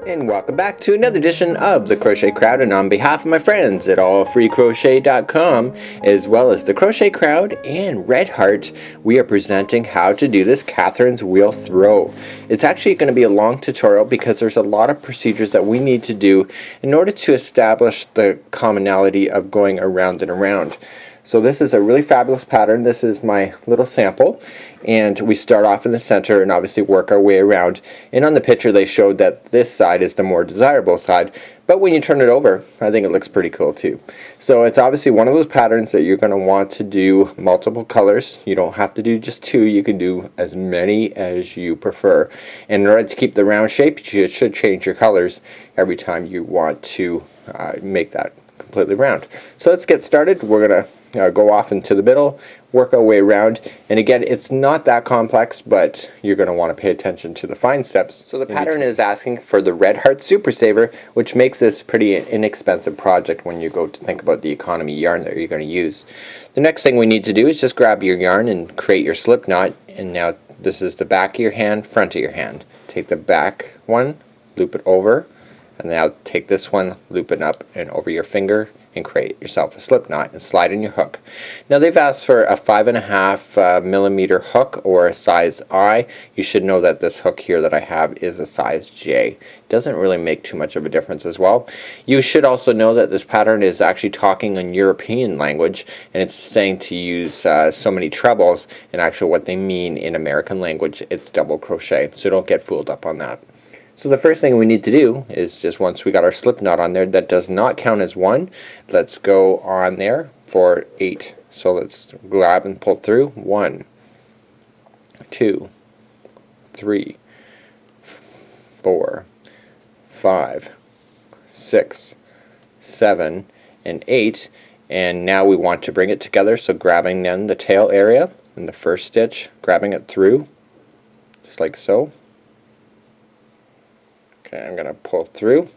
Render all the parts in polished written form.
And welcome back to another edition of the Crochet Crowd, and on behalf of my friends at AllFreeCrochet.com, as well as the Crochet Crowd and Red Heart, we are presenting how to do this Catherine's Wheel Throw. It's actually going to be a long tutorial because there's a lot of procedures that we need to do in order to establish the commonality of going around and around. So this is a really fabulous pattern. This is my little sample, and we start off in the center and obviously work our way around. And on the picture they showed that this side is the more desirable side, but when you turn it over I think it looks pretty cool too. So it's obviously one of those patterns that you're going to want to do multiple colors. You don't have to do just two, you can do as many as you prefer. And in order to keep the round shape, you should change your colors every time you want to make that completely round. So let's get started. We're going to go off into the middle, work our way around, and again it's not that complex, but you're going to want to pay attention to the fine steps. So the pattern is asking for the Red Heart Super Saver, which makes this a pretty inexpensive project when you go to think about the economy yarn that you're going to use. The next thing we need to do is just grab your yarn and create your slip knot, and now this is the back of your hand, front of your hand. Take the back one, loop it over, and now take this one, loop it up and over your finger, and create yourself a slip knot and slide in your hook. Now they've asked for a 5.5 millimeter hook or a size I. You should know that this hook here that I have is a size J. It doesn't really make too much of a difference as well. You should also know that this pattern is actually talking in European language, and it's saying to use so many trebles, and actually what they mean in American language it's double crochet, so don't get fooled up on that. So the first thing we need to do is just, once we got our slip knot on there, that does not count as one, let's go on there for 8. So let's grab and pull through 1, 2, 3, 4, 5, 6, 7, and 8. And now we want to bring it together, so grabbing then the tail area in the first stitch, grabbing it through just like so. Okay, I'm going to pull through,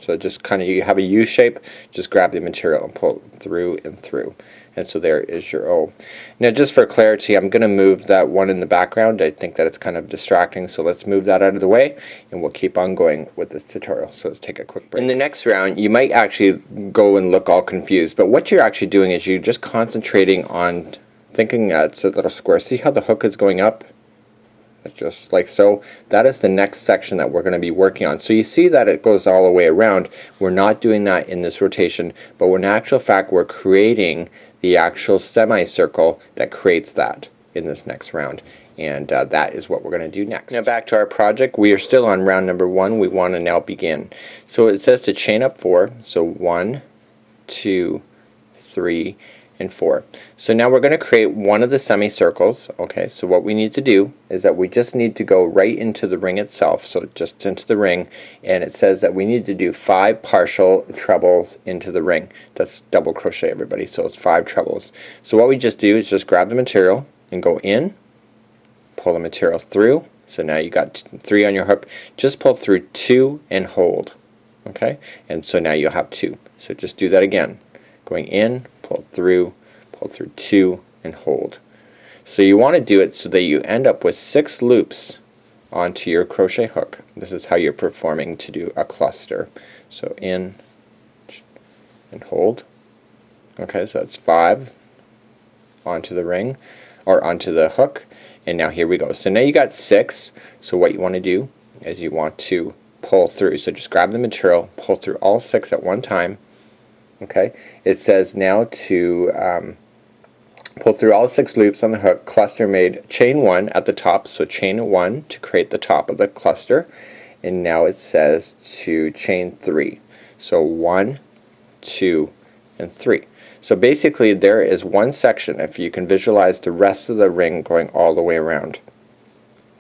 so just kind of, you have a U shape, just grab the material and pull through and through, and so there is your O. Now just for clarity, I'm going to move that one in the background. I think that it's kind of distracting, so let's move that out of the way and we'll keep on going with this tutorial. So let's take a quick break. In the next round you might actually go and look all confused, but what you're actually doing is you're just concentrating on thinking that it's a little square. See how the hook is going up? Just like so. That is the next section that we're going to be working on. So you see that it goes all the way around. We're not doing that in this rotation, but in actual fact we're creating the actual semicircle that creates that in this next round, and that is what we're going to do next. Now back to our project. We are still on round number 1. We want to now begin. So it says to chain up 4, so 1, 2, 3, and 4. So now we're going to create one of the semicircles. Okay, so what we need to do is that we just need to go right into the ring itself, so just into the ring, and it says that we need to do 5 partial trebles into the ring. That's double crochet, everybody, so it's 5 trebles. So what we just do is just grab the material and go in, pull the material through, so now you got 3 on your hook, just pull through 2 and hold. Okay, and so now you'll have 2. So just do that again, going in, pull through 2 and hold. So you want to do it so that you end up with 6 loops onto your crochet hook. This is how you're performing to do a cluster. So in and hold. Okay, so that's 5 onto the ring, or onto the hook, and now here we go. So now you got 6. So what you want to do is you want to pull through. So just grab the material, pull through all 6 at one time. Okay, it says now to pull through all 6 loops on the hook, cluster made, chain 1 at the top, so chain 1 to create the top of the cluster, and now it says to chain 3, so 1, 2, and 3. So basically there is one section, if you can visualize the rest of the ring going all the way around.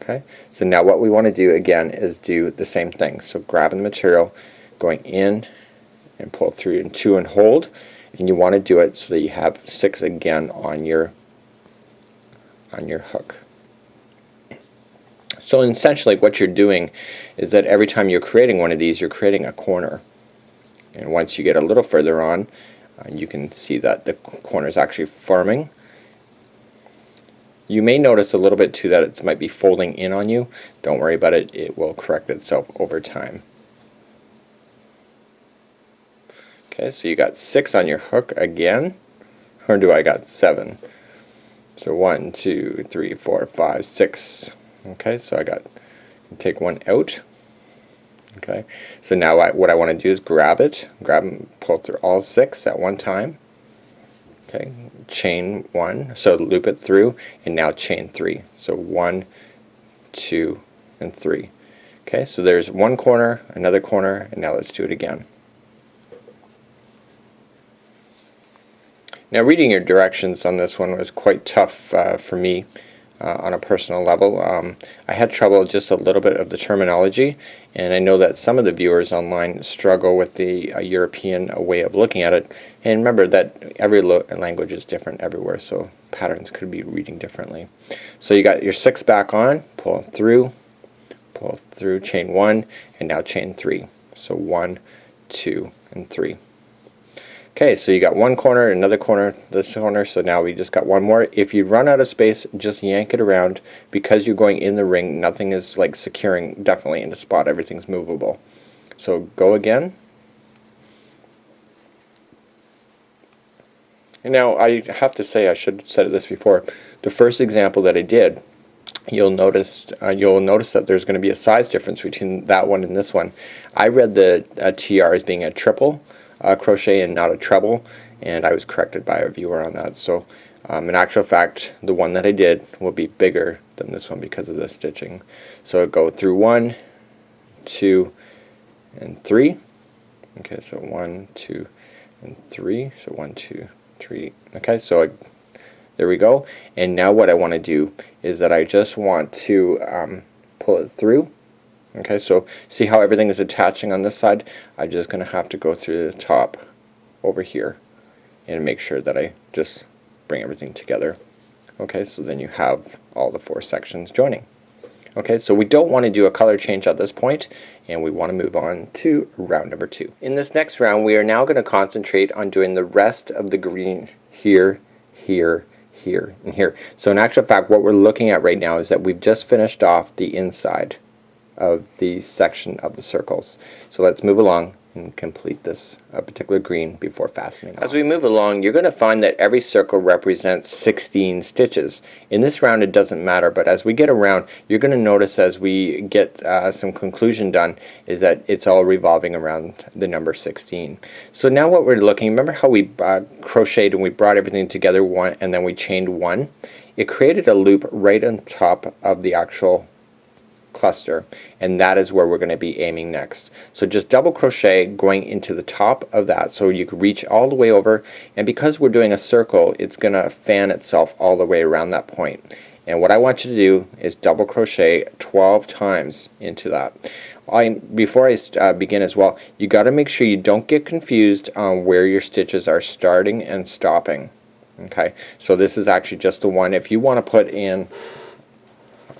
Okay, so now what we want to do again is do the same thing, so grabbing the material, going in and pull through in 2 and hold, and you want to do it so that you have 6 again on your hook. So essentially what you're doing is that every time you're creating one of these, you're creating a corner, and once you get a little further on, you can see that the corner is actually forming. You may notice a little bit too that it might be folding in on you. Don't worry about it, it will correct itself over time. Okay, so you got 6 on your hook again, or do I got 7? So 1, 2, 3, 4, 5, 6. Okay, so I got, take one out. Okay, so now what I want to do is grab and pull through all 6 at one time. Okay, chain 1, so loop it through, and now chain 3. So 1, 2, and 3. Okay, so there's one corner, another corner, and now let's do it again. Now, reading your directions on this one was quite tough for me on a personal level. I had trouble just a little bit of the terminology, and I know that some of the viewers online struggle with the European way of looking at it. And remember that every language is different everywhere, so patterns could be reading differently. So you got your 6 back on, pull through, chain 1, and now chain 3. So 1, 2, and 3. Okay, so you got one corner, another corner, this corner, so now we just got one more. If you run out of space, just yank it around. Because you're going in the ring, nothing is like securing definitely in the spot, everything's movable. So go again. And now I have to say, I should have said this before, the first example that I did, you'll notice that there's going to be a size difference between that one and this one. I read the TR as being a triple crochet and not a treble, and I was corrected by a viewer on that. So in actual fact, the one that I did will be bigger than this one because of the stitching. So go through 1, 2, and 3. Okay, so 1, 2, and 3. So 1, 2, 3. Okay, so there we go. And now what I want to do is that I just want to pull it through. Okay, so see how everything is attaching on this side? I'm just going to have to go through the top over here and make sure that I just bring everything together. Okay, so then you have all the 4 sections joining. Okay, so we don't want to do a color change at this point, and we want to move on to round number 2. In this next round, we are now going to concentrate on doing the rest of the green here, here, here, and here. So in actual fact, what we're looking at right now is that we've just finished off the inside of the section of the circles. So let's move along and complete this particular green before fastening off. As we move along, you're going to find that every circle represents 16 stitches. In this round it doesn't matter, but as we get around, you're going to notice as we get some conclusion done is that it's all revolving around the number 16. So now what we're looking, remember how we crocheted and we brought everything together one and then we chained 1? It created a loop right on top of the actual cluster, and that is where we're going to be aiming next. So just double crochet going into the top of that so you can reach all the way over, and because we're doing a circle, it's going to fan itself all the way around that point. And what I want you to do is double crochet 12 times into that. Before I begin as well, you got to make sure you don't get confused on where your stitches are starting and stopping. Okay, so this is actually just the one. If you want to put in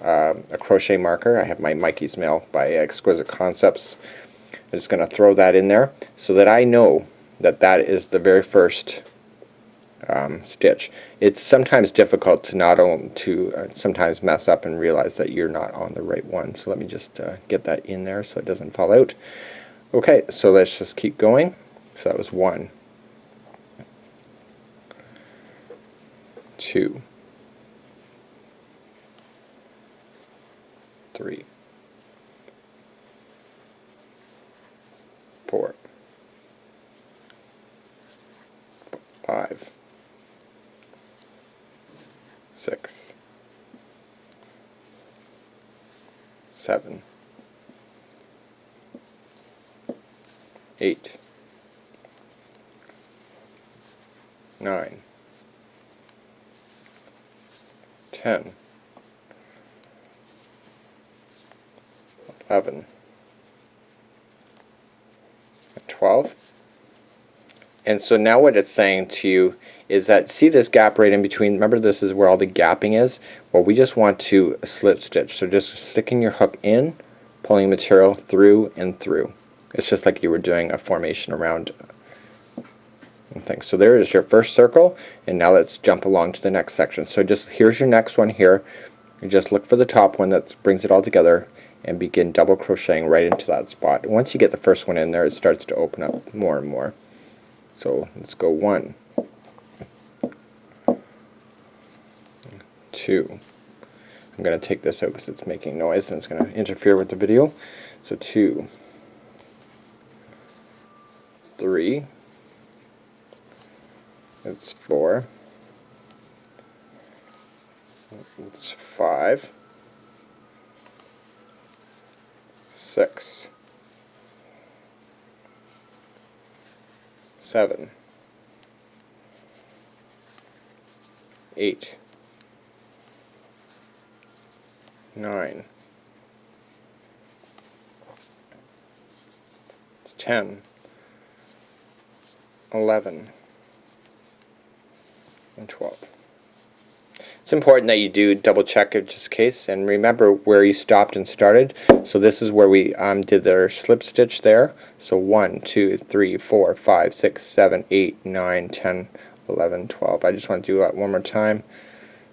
a crochet marker, I have my Mikey's Mail by Exquisite Concepts. I'm just going to throw that in there so that I know that that is the very first stitch. It's sometimes difficult to sometimes mess up and realize that you're not on the right one. So let me just get that in there so it doesn't fall out. Okay, so let's just keep going. So that was 1, 2, 3, 4, 5, 6, 7, 8, 9, 10, 11, 12. And so now what it's saying to you is that, see this gap right in between? Remember, this is where all the gapping is? Well, we just want to slip stitch. So just sticking your hook in, pulling material through and through. It's just like you were doing a formation around things. So there is your first circle, and now let's jump along to the next section. So just here's your next one here. You just look for the top one that brings it all together and begin double crocheting right into that spot. Once you get the first one in there, it starts to open up more and more. So let's go 1, 2. I'm going to take this out because it's making noise and it's going to interfere with the video. So 2, 3, it's 4, it's 5, 6, 7, 8, 9, 10, 11, and 12. It's important that you do double check it just in case, and remember where you stopped and started. So this is where we did our slip stitch there. So 1, 2, 3, 4, 5, 6, 7, 8, 9, 10, 11, 12. I just want to do that one more time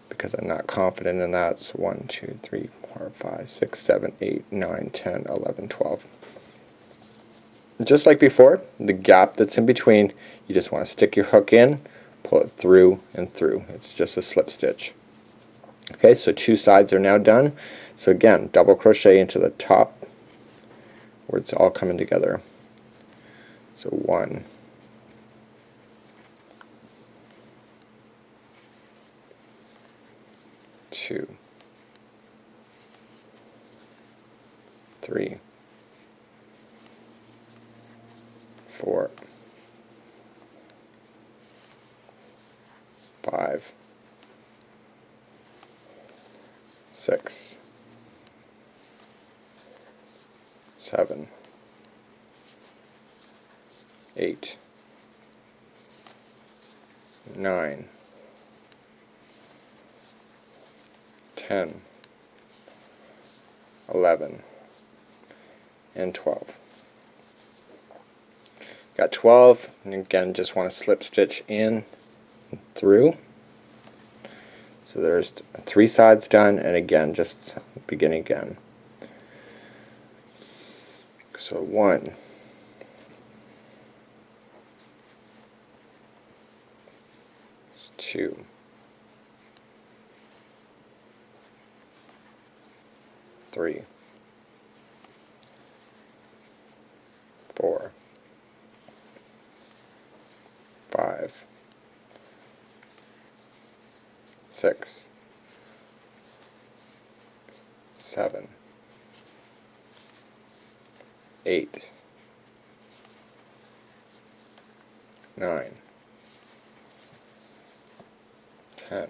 because I'm not confident in that. So 1, 2, 3, 4, 5, 6, 7, 8, 9, 10, 11, 12. Just like before, the gap that's in between, you just want to stick your hook in, pull it through and through. It's just a slip stitch. Okay, so 2 sides are now done. So again, double crochet into the top where it's all coming together. So 1, 2, 3, 4, 5, 6, 7, 8, 9, 10, 11, and 12. Got 12, and again just want to slip stitch in and through. So there's 3 sides done, and again just begin again. So 1, 2, 3, 4, 5, 6, 7, 8, 9, 10,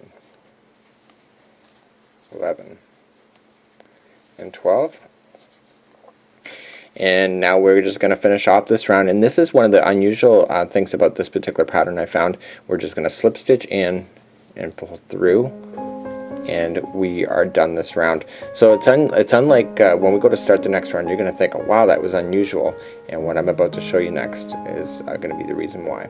11, and 12. And now we're just going to finish off this round, and this is one of the unusual things about this particular pattern I found. We're just going to slip stitch in and pull through, and we are done this round. So it's unlike when we go to start the next round, you're going to think, oh, wow, that was unusual, and what I'm about to show you next is going to be the reason why.